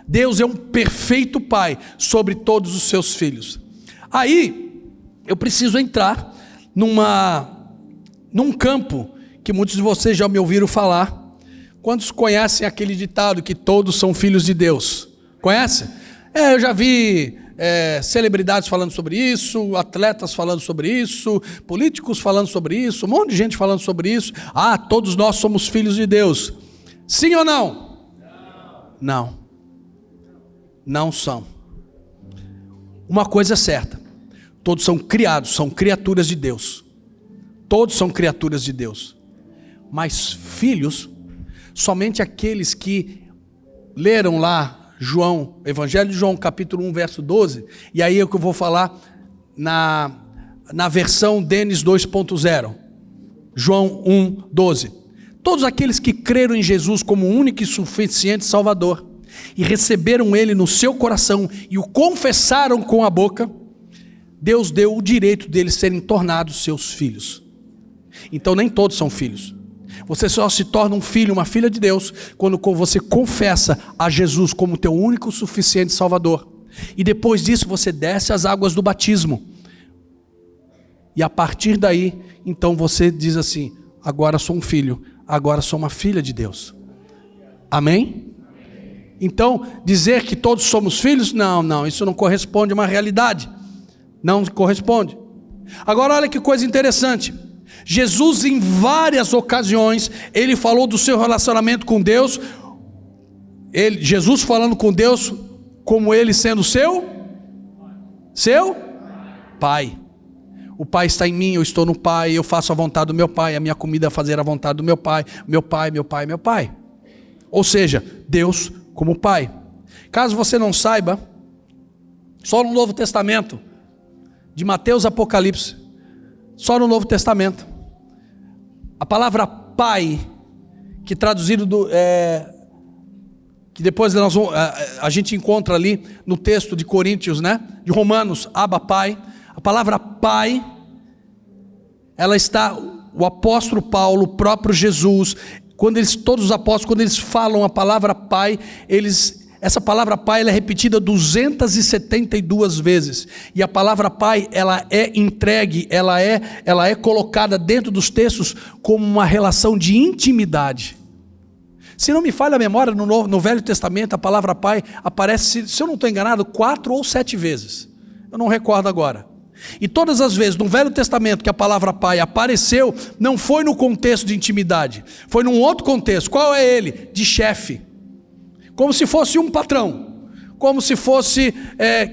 Deus é um perfeito Pai sobre todos os seus filhos. Aí, eu preciso entrar num campo que muitos de vocês já me ouviram falar. Quantos conhecem aquele ditado que todos são filhos de Deus? Conhece? Eu já vi celebridades falando sobre isso, atletas falando sobre isso, políticos falando sobre isso, um monte de gente falando sobre isso. Todos nós somos filhos de Deus. Sim ou não? Não. Não são. Uma coisa é certa: todos são criados, são criaturas de Deus. Todos são criaturas de Deus. Mas filhos, somente aqueles que leram lá João, Evangelho de João, capítulo 1, verso 12, e aí é o que eu vou falar na versão Denis 2.0, João 1, 12. Todos aqueles que creram em Jesus como único e suficiente Salvador, e receberam Ele no seu coração, e o confessaram com a boca, Deus deu o direito deles serem tornados seus filhos. Então nem todos são filhos. Você só se torna um filho, uma filha de Deus, quando você confessa a Jesus como teu único e suficiente Salvador. E depois disso você desce as águas do batismo. E a partir daí, então você diz assim: agora sou um filho, agora sou uma filha de Deus. Amém? Então, dizer que todos somos filhos, não, isso não corresponde a uma realidade. Não corresponde. Agora olha que coisa interessante. Jesus, em várias ocasiões, ele falou do seu relacionamento com Deus. Jesus falando com Deus como ele sendo seu Pai. O Pai está em mim, eu estou no Pai, eu faço a vontade do meu Pai, a minha comida é fazer a vontade do meu Pai, meu Pai, meu Pai, meu Pai. Ou seja, Deus como Pai. Caso você não saiba, só no Novo Testamento, de Mateus a Apocalipse, só no Novo Testamento, a palavra Pai, que traduzido que depois a gente encontra ali no texto de Coríntios, de Romanos, Abba Pai. A palavra Pai, ela está, o apóstolo Paulo, o próprio Jesus, todos os apóstolos, quando eles falam a palavra Pai, essa palavra Pai ela é repetida 272 vezes. E a palavra Pai, ela é entregue, ela é colocada dentro dos textos como uma relação de intimidade. Se não me falha a memória, no Velho Testamento, a palavra Pai aparece, se eu não estou enganado, 4 ou 7 vezes. Eu não recordo agora. E todas as vezes no Velho Testamento que a palavra Pai apareceu, não foi no contexto de intimidade, foi num outro contexto. Qual é ele? De chefe. Como se fosse um patrão, como se fosse,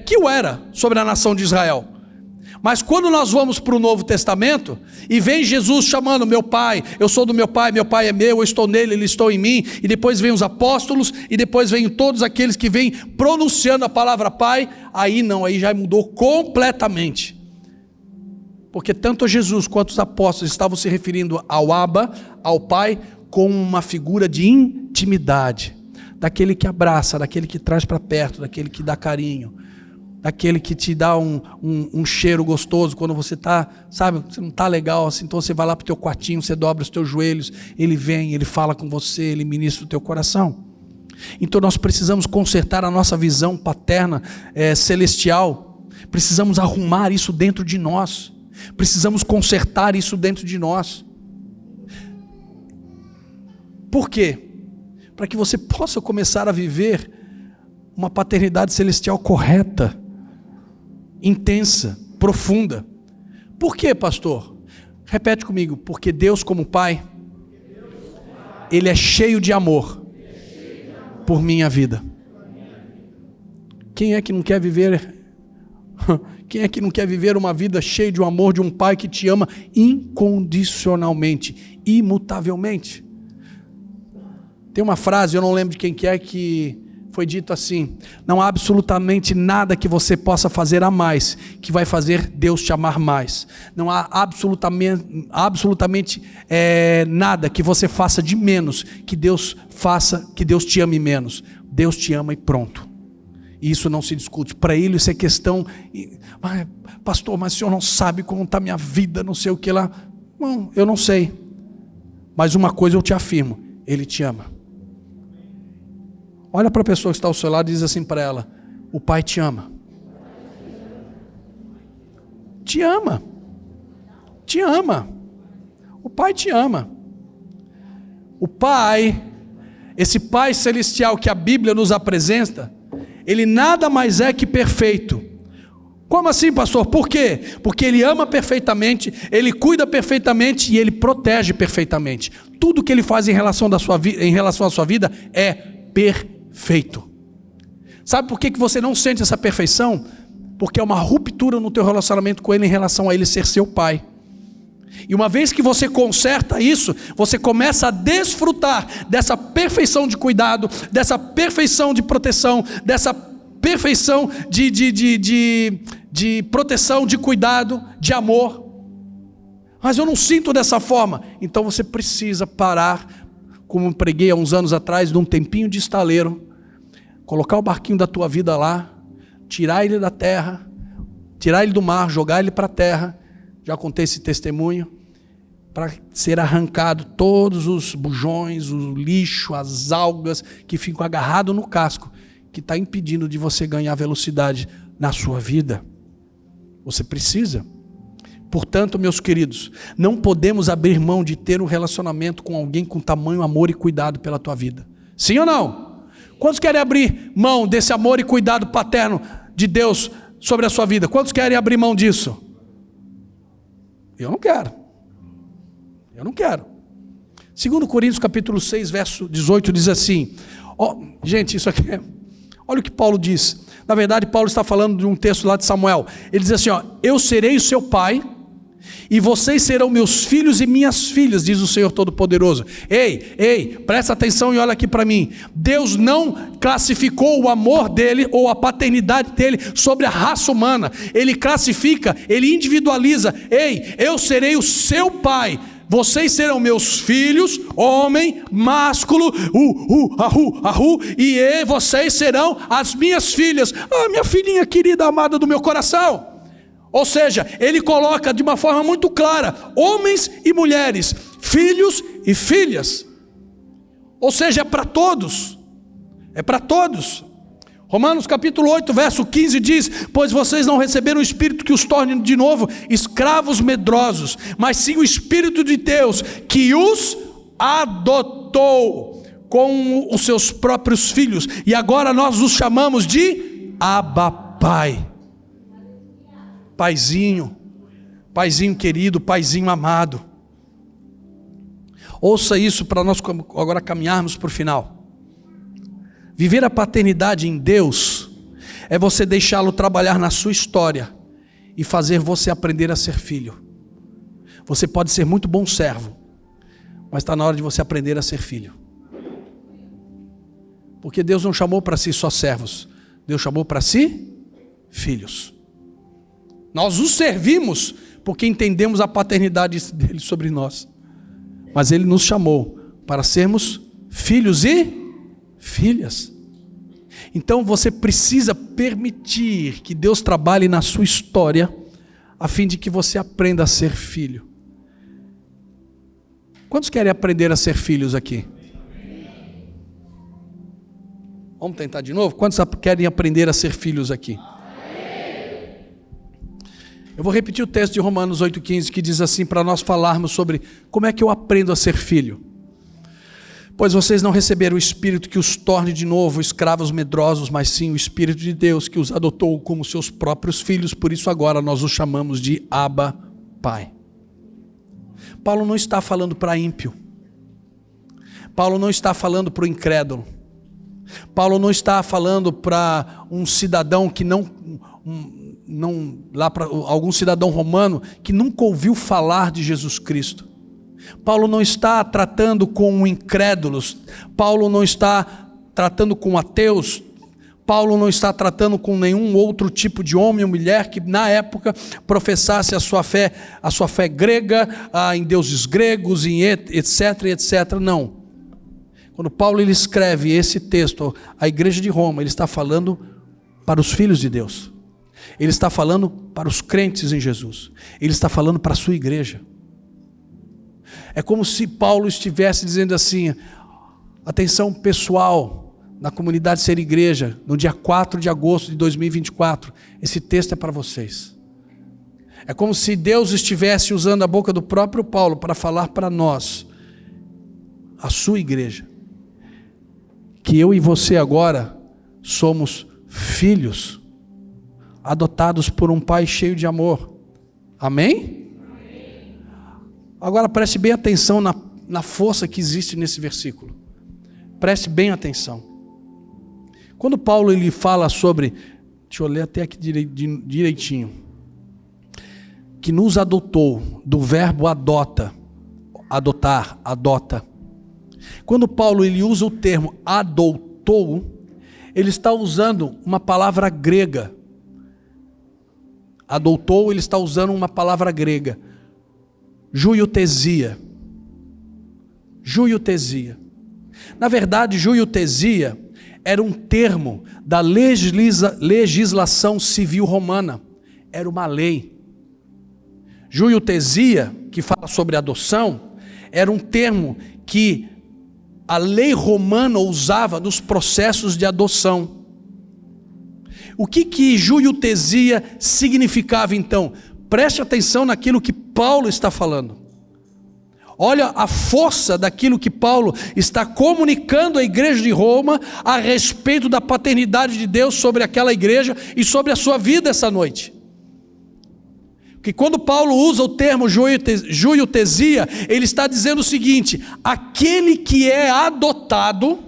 que o era sobre a nação de Israel. Mas quando nós vamos para o Novo Testamento, e vem Jesus chamando meu Pai, eu sou do meu Pai é meu, eu estou nele, ele estou em mim, e depois vem os apóstolos, e depois vem todos aqueles que vêm pronunciando a palavra Pai, aí já mudou completamente. Porque tanto Jesus quanto os apóstolos estavam se referindo ao Abba, ao Pai, como uma figura de intimidade. Daquele que abraça, daquele que traz para perto, daquele que dá carinho, daquele que te dá um cheiro gostoso quando você está, você não está legal, assim, então você vai lá para o teu quartinho, você dobra os teus joelhos, ele vem, ele fala com você, ele ministra o teu coração. Então nós precisamos consertar a nossa visão paterna, celestial, precisamos arrumar isso dentro de nós, precisamos consertar isso dentro de nós. Por quê? Para que você possa começar a viver uma paternidade celestial correta, intensa, profunda. Por quê, pastor? Repete comigo. Porque Deus como Pai Ele é cheio de amor por minha vida. Quem é que não quer viver? Quem é que não quer viver uma vida cheia de um amor de um pai que te ama incondicionalmente, imutavelmente? Tem uma frase, eu não lembro de quem que é, que foi dito assim: não há absolutamente nada que você possa fazer a mais que vai fazer Deus te amar mais. Não há absolutamente nada que você faça de menos que Deus faça, que Deus te ame menos. Deus te ama e pronto. E isso não se discute. Para ele isso é questão, pastor, mas o senhor não sabe como está a minha vida, não sei o que lá. Não, eu não sei. Mas uma coisa eu te afirmo: Ele te ama. Olha para a pessoa que está ao seu lado e diz assim para ela: o Pai te ama. Te ama. Te ama. O Pai te ama. O Pai, esse Pai celestial que a Bíblia nos apresenta, Ele nada mais é que perfeito. Como assim, pastor? Por quê? Porque Ele ama perfeitamente, Ele cuida perfeitamente e Ele protege perfeitamente. Tudo que Ele faz em relação à sua vida é perfeito. Sabe por que você não sente essa perfeição? Porque é uma ruptura no teu relacionamento com Ele em relação a Ele ser seu Pai. E uma vez que você conserta isso, você começa a desfrutar dessa perfeição de cuidado, dessa perfeição de proteção, dessa perfeição de proteção, de cuidado, de amor. Mas eu não sinto dessa forma. Então você precisa parar, como preguei há uns anos atrás, num tempinho de estaleiro, colocar o barquinho da tua vida lá, tirar ele da terra, tirar ele do mar, jogar ele para a terra. Já contei esse testemunho, para ser arrancado todos os bujões, o lixo, as algas que ficam agarrados no casco, que está impedindo de você ganhar velocidade na sua vida. Você precisa. Portanto, meus queridos, não podemos abrir mão de ter um relacionamento com alguém com tamanho amor e cuidado pela tua vida. Sim ou não? Quantos querem abrir mão desse amor e cuidado paterno de Deus sobre a sua vida? Quantos querem abrir mão disso? Eu não quero. Eu não quero. 2 Coríntios capítulo 6, verso 18 diz assim, gente, isso aqui olha o que Paulo diz. Na verdade, Paulo está falando de um texto lá de Samuel. Ele diz assim, eu serei o seu pai, e vocês serão meus filhos e minhas filhas, diz o Senhor Todo-Poderoso. Ei, presta atenção e olha aqui para mim. Deus não classificou o amor dele ou a paternidade dele sobre a raça humana. Ele classifica, ele individualiza. Ei, eu serei o seu pai, vocês serão meus filhos, homem, másculo, e vocês serão as minhas filhas. Minha filhinha querida, amada do meu coração. Ou seja, ele coloca de uma forma muito clara, homens e mulheres, filhos e filhas. Ou seja, é para todos. É para todos. Romanos capítulo 8, verso 15 diz, pois vocês não receberam o Espírito que os torne de novo escravos medrosos, mas sim o Espírito de Deus, que os adotou com os seus próprios filhos. E agora nós os chamamos de Abba Pai. Paizinho, paizinho querido, paizinho amado. Ouça isso para nós agora caminharmos para o final. Viver a paternidade em Deus é você deixá-lo trabalhar na sua história e fazer você aprender a ser filho. Você pode ser muito bom servo, mas está na hora de você aprender a ser filho. Porque Deus não chamou para si só servos, Deus chamou para si filhos. Nós os servimos porque entendemos a paternidade dele sobre nós. Mas ele nos chamou para sermos filhos e filhas. Então você precisa permitir que Deus trabalhe na sua história, a fim de que você aprenda a ser filho. Quantos querem aprender a ser filhos aqui? Vamos tentar de novo? Quantos querem aprender a ser filhos aqui? Eu vou repetir o texto de Romanos 8,15, que diz assim, para nós falarmos sobre como é que eu aprendo a ser filho. Pois vocês não receberam o Espírito que os torne de novo escravos medrosos, mas sim o Espírito de Deus que os adotou como seus próprios filhos, por isso agora nós os chamamos de Abba Pai. Paulo não está falando para ímpio, Paulo não está falando para o incrédulo. Paulo não está falando para um cidadão que lá para algum cidadão romano que nunca ouviu falar de Jesus Cristo. Paulo não está tratando com incrédulos. Paulo não está tratando com ateus. Paulo não está tratando com nenhum outro tipo de homem ou mulher que na época professasse a sua fé grega, em deuses gregos, em etc, etc. Não. Quando Paulo ele escreve esse texto à igreja de Roma, ele está falando para os filhos de Deus. Ele está falando para os crentes em Jesus. Ele está falando para a sua igreja. É como se Paulo estivesse dizendo assim: atenção pessoal, na comunidade Ser Igreja, no dia 4 de agosto de 2024, esse texto é para vocês. É como se Deus estivesse usando a boca do próprio Paulo para falar para nós, a sua igreja, que eu e você agora somos filhos, adotados por um pai cheio de amor. Amém? Amém. Agora preste bem atenção na força que existe nesse versículo. Preste bem atenção. Quando Paulo ele fala sobre, deixa eu ler até aqui direitinho, que nos adotou, do verbo adota, adotar, adota. Quando Paulo ele usa o termo adotou, ele está usando uma palavra grega. Adotou, ele está usando uma palavra grega. Juiotesia. Juiotesia. Na verdade, juiotesia era um termo da legislação civil romana. Era uma lei. Juiotesia, que fala sobre adoção, era um termo que a lei romana usava nos processos de adoção. O que juiotesia significava então? Preste atenção naquilo que Paulo está falando. Olha a força daquilo que Paulo está comunicando à igreja de Roma a respeito da paternidade de Deus sobre aquela igreja e sobre a sua vida essa noite. Que quando Paulo usa o termo juiotesia, ele está dizendo o seguinte: aquele que é adotado,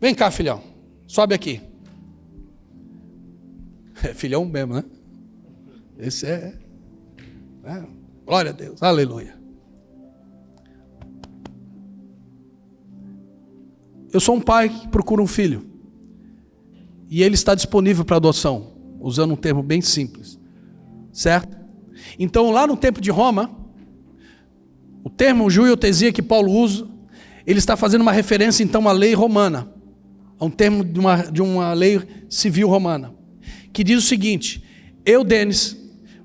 vem cá filhão, sobe aqui, é filhão mesmo, né? Esse glória a Deus, aleluia. Eu sou um pai que procura um filho, e ele está disponível para adoção, usando um termo bem simples. Certo? Então lá no tempo de Roma, o termo juiotesia que Paulo usa, ele está fazendo uma referência então à lei romana, a um termo de uma lei civil romana, que diz o seguinte: eu, Denis,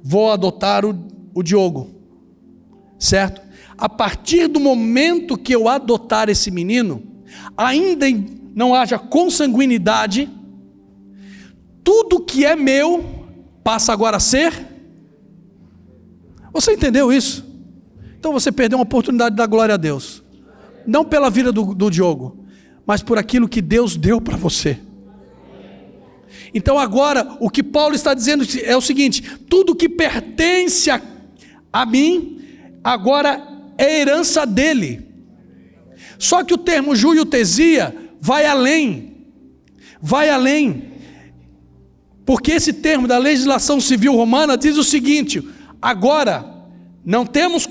vou adotar o Diogo, certo? A partir do momento que eu adotar esse menino, ainda não haja consanguinidade, tudo que é meu passa agora a ser. Você entendeu isso? Então você perdeu uma oportunidade de dar glória a Deus. Não pela vida do Diogo, mas por aquilo que Deus deu para você. Então agora, o que Paulo está dizendo é o seguinte: tudo que pertence a mim, agora é herança dele. Só que o termo juiotesia vai além. Vai além. Porque esse termo da legislação civil romana diz o seguinte: agora, não temos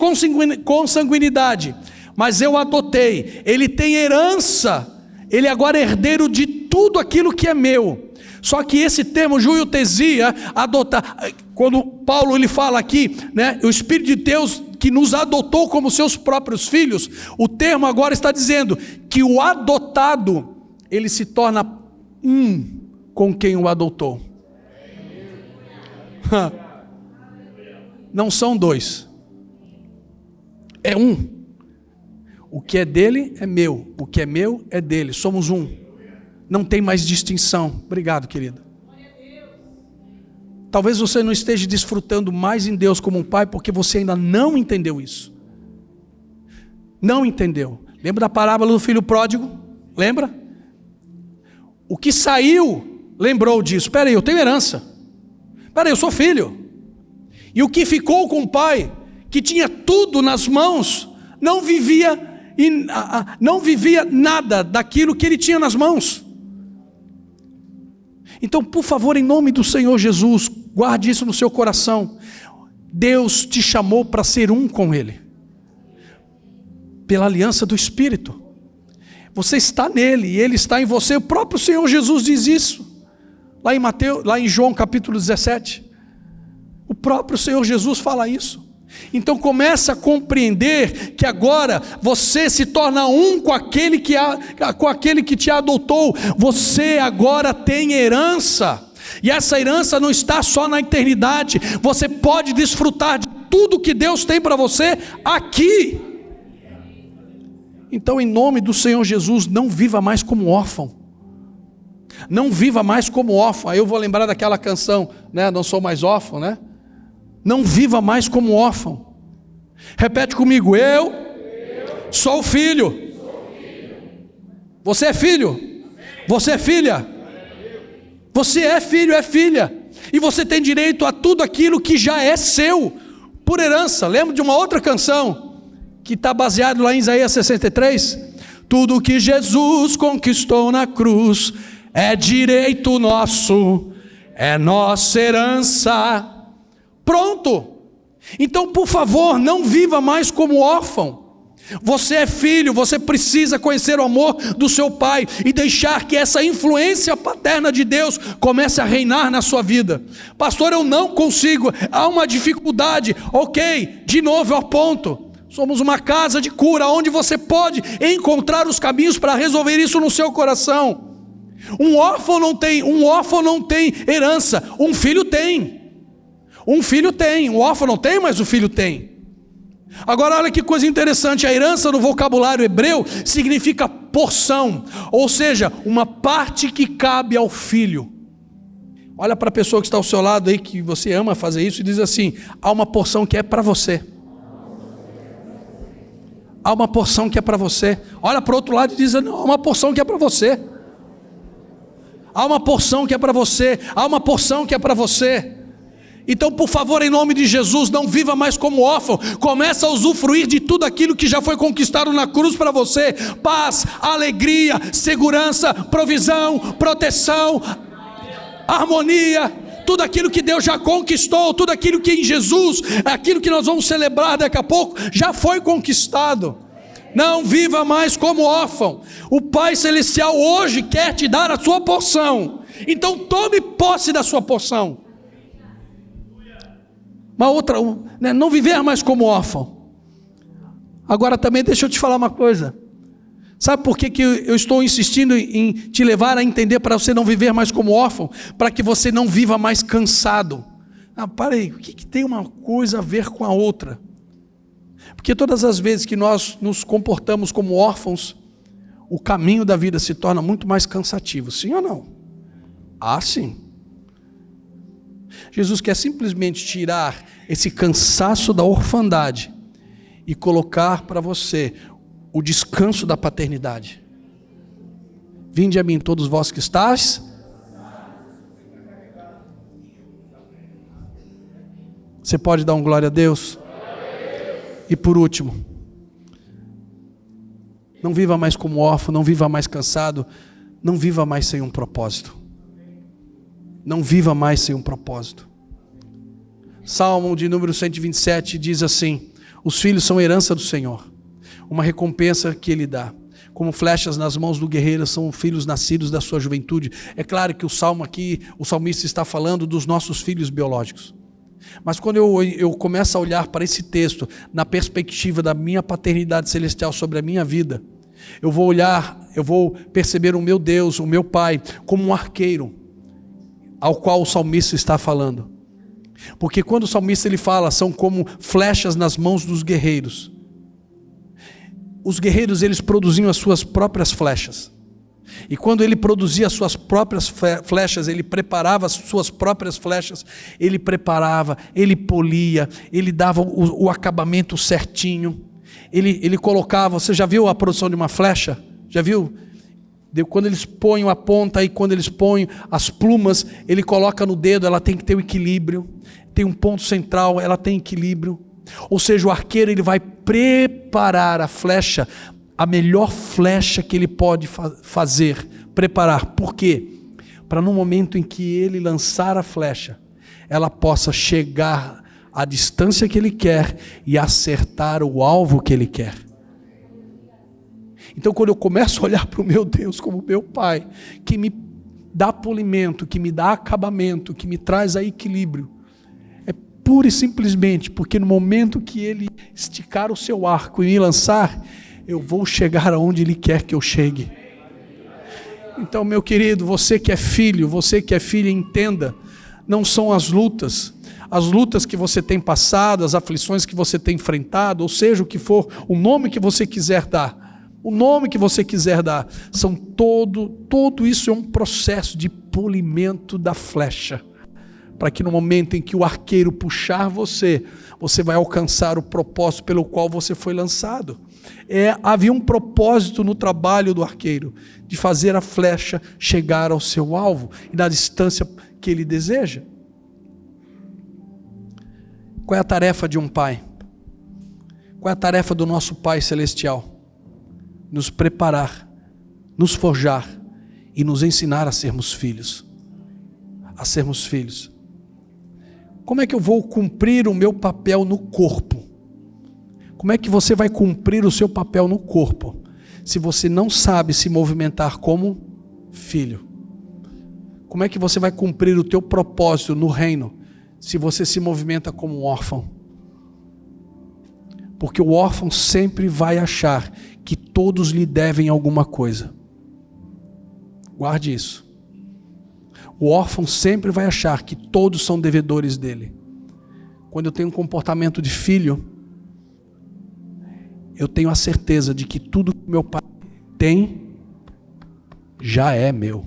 consanguinidade, mas eu adotei, ele tem herança, ele agora é herdeiro de tudo aquilo que é meu. Só que esse termo juiotesia, adotar, quando Paulo ele fala aqui, né, o Espírito de Deus que nos adotou como seus próprios filhos, o termo agora está dizendo que o adotado, ele se torna um com quem o adotou. Não são dois, é um. O que é dele é meu, o que é meu é dele, somos um. Não tem mais distinção. Obrigado, querida. Talvez você não esteja desfrutando mais em Deus como um pai, porque você ainda não entendeu isso. Não entendeu. Lembra da parábola do filho pródigo? Lembra? O que saiu, lembrou disso. Espera aí, eu tenho herança. Espera aí, eu sou filho. E o que ficou com o pai, que tinha tudo nas mãos, não vivia e não vivia nada daquilo que ele tinha nas mãos. Então, por favor, em nome do Senhor Jesus, guarde isso no seu coração. Deus te chamou para ser um com Ele, pela aliança do Espírito. Você está nele e Ele está em você. O próprio Senhor Jesus diz isso lá em João capítulo 17. O próprio Senhor Jesus fala isso. Então começa a compreender que agora você se torna um com aquele que te adotou. Você agora tem herança, e essa herança não está só na eternidade. Você pode desfrutar de tudo que Deus tem para você aqui. Então, em nome do Senhor Jesus, não viva mais como órfão. Não viva mais como órfão. Aí eu vou lembrar daquela canção, né? Não sou mais órfão, né? Não viva mais como órfão. Repete comigo: eu sou filho. Você é filho. Você é filha. Você é filho, é filha. E você tem direito a tudo aquilo que já é seu, por herança. Lembra de uma outra canção que está baseado lá em Isaías 63? Tudo que Jesus conquistou na cruz é direito nosso, é nossa herança. Pronto. Então, por favor, não viva mais como órfão. Você é filho, você precisa conhecer o amor do seu pai e deixar que essa influência paterna de Deus comece a reinar na sua vida. Pastor, eu não consigo, há uma dificuldade. Ok, de novo ao ponto. Somos uma casa de cura, onde você pode encontrar os caminhos para resolver isso no seu coração. Um órfão não tem herança, um filho tem. Um filho tem, um órfão não tem, mas o filho tem. Agora olha que coisa interessante, a herança no vocabulário hebreu significa porção, ou seja, uma parte que cabe ao filho. Olha para a pessoa que está ao seu lado aí, que você ama fazer isso, e diz assim: há uma porção que é para você. Há uma porção que é para você. Olha para o outro lado e diz: não, há uma porção que é para você. Há uma porção que é para você. Há uma porção que é para você. Então, por favor, em nome de Jesus, não viva mais como órfão. Começa a usufruir de tudo aquilo que já foi conquistado na cruz para você. Paz, alegria, segurança, provisão, proteção, harmonia. Tudo aquilo que Deus já conquistou, tudo aquilo que em Jesus, aquilo que nós vamos celebrar daqui a pouco, já foi conquistado. Não viva mais como órfão. O Pai Celestial hoje quer te dar a sua porção. Então tome posse da sua porção. Uma outra, né, não viver mais como órfão. Agora também deixa eu te falar uma coisa. Sabe por que eu estou insistindo em te levar a entender para você não viver mais como órfão? Para que você não viva mais cansado. Para aí, o que tem uma coisa a ver com a outra? Porque todas as vezes que nós nos comportamos como órfãos, o caminho da vida se torna muito mais cansativo. Sim ou não? Ah, sim. Jesus quer simplesmente tirar esse cansaço da orfandade e colocar para você o descanso da paternidade. Vinde a mim todos vós que estáis. Você pode dar um glória a Deus? E por último, não viva mais como órfão, não viva mais cansado, não viva mais sem um propósito. Não viva mais sem um propósito. Salmo de número 127 diz assim: os filhos são herança do Senhor, uma recompensa que Ele dá. Como flechas nas mãos do guerreiro são filhos nascidos da sua juventude. É claro que o salmo aqui, o salmista está falando dos nossos filhos biológicos. Mas quando eu começo a olhar para esse texto, na perspectiva da minha paternidade celestial sobre a minha vida, eu vou perceber o meu Deus, o meu Pai, como um arqueiro, ao qual o salmista está falando. Porque quando o salmista ele fala, são como flechas nas mãos dos guerreiros. Os guerreiros eles produziam as suas próprias flechas. E quando ele produzia as suas próprias flechas, ele preparava as suas próprias flechas, ele preparava, ele polia, ele dava o acabamento certinho. Ele colocava, você já viu a produção de uma flecha? Já viu? Quando eles põem a ponta e quando eles põem as plumas, ele coloca no dedo, ela tem que ter o equilíbrio, tem um ponto central, ela tem equilíbrio. Ou seja, o arqueiro ele vai preparar a flecha a melhor flecha que ele pode fazer, preparar. Por quê? Para no momento em que ele lançar a flecha, ela possa chegar à distância que ele quer e acertar o alvo que ele quer. Então, quando eu começo a olhar para o meu Deus como meu Pai, que me dá polimento, que me dá acabamento, que me traz a equilíbrio, é pura e simplesmente porque no momento que ele esticar o seu arco e me lançar, eu vou chegar aonde ele quer que eu chegue. Então, meu querido, você que é filho, você que é filha, entenda, não são as lutas que você tem passado, as aflições que você tem enfrentado, ou seja, o que for, o nome que você quiser dar, são todo isso é um processo de polimento da flecha, para que no momento em que o arqueiro puxar você vai alcançar o propósito pelo qual você foi lançado. Havia um propósito no trabalho do arqueiro, de fazer a flecha chegar ao seu alvo, e na distância que ele deseja. Qual é a tarefa de um pai? Qual é a tarefa do nosso Pai Celestial? Nos preparar, nos forjar e nos ensinar a sermos filhos. Como é que eu vou cumprir o meu papel no corpo? Como é que você vai cumprir o seu papel no corpo, se você não sabe se movimentar como filho? Como é que você vai cumprir o teu propósito no reino, se você se movimenta como um órfão? Porque o órfão sempre vai achar que todos lhe devem alguma coisa. Guarde isso. O órfão sempre vai achar que todos são devedores dele. Quando eu tenho um comportamento de filho, eu tenho a certeza de que tudo que meu pai tem já é meu.